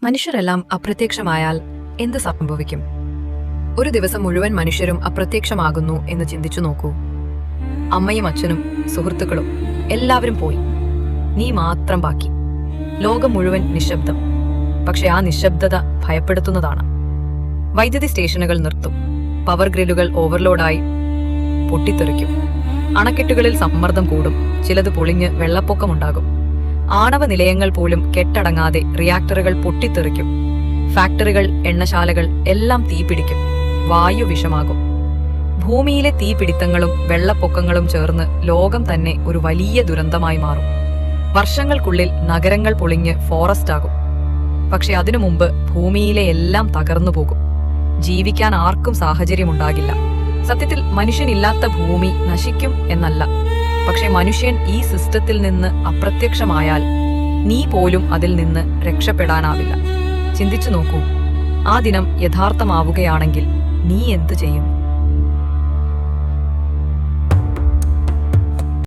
മനുഷ്യരെല്ലാം അപ്രത്യക്ഷമായാൽ എന്ത് സംഭവിക്കും? ഒരു ദിവസം മുഴുവൻ മനുഷ്യരും അപ്രത്യക്ഷമാകുന്നു എന്ന് ചിന്തിച്ചു നോക്കൂ. അമ്മയും അച്ഛനും സുഹൃത്തുക്കളും എല്ലാവരും പോയി. നീ മാത്രം ബാക്കി. ലോകം മുഴുവൻ നിശബ്ദം. പക്ഷെ ആ നിശബ്ദത ഭയപ്പെടുത്തുന്നതാണ്. വൈദ്യുതി സ്റ്റേഷനുകൾ നിർത്തും. പവർ ഗ്രിഡുകൾ ഓവർലോഡായി പൊട്ടിത്തെറിക്കും. അണക്കെട്ടുകളിൽ സമ്മർദ്ദം കൂടും. ചിലത് പൊളിഞ്ഞ് വെള്ളപ്പൊക്കമുണ്ടാകും. ആണവ നിലയങ്ങൾ പോലും കെട്ടടങ്ങാതെ റിയാക്ടറുകൾ പൊട്ടിത്തെറിക്കും. ഫാക്ടറികൾ, എണ്ണശാലകൾ എല്ലാം തീപിടിക്കും. വായു വിഷമാകും. ഭൂമിയിലെ തീപിടിത്തങ്ങളും വെള്ളപ്പൊക്കങ്ങളും ചേർന്ന് ലോകം തന്നെ ഒരു വലിയ ദുരന്തമായി മാറും. വർഷങ്ങൾക്കുള്ളിൽ നഗരങ്ങൾ പൊളിഞ്ഞ് ഫോറസ്റ്റ് ആകും. പക്ഷെ അതിനു മുമ്പ് ഭൂമിയിലെ എല്ലാം തകർന്നു പോകും. ജീവിക്കാൻ ആർക്കും സാഹചര്യമുണ്ടാകില്ല. സത്യത്തിൽ മനുഷ്യനില്ലാത്ത ഭൂമി നശിക്കും എന്നല്ല, പക്ഷെ മനുഷ്യൻ ഈ സിസ്റ്റത്തിൽ നിന്ന് അപ്രത്യക്ഷമായാൽ നീ പോലും അതിൽ നിന്ന് രക്ഷപ്പെടാനാവില്ല. ചിന്തിച്ചു നോക്കൂ, ആ ദിനം യഥാർത്ഥമാവുകയാണെങ്കിൽ നീ എന്തു ചെയ്യും?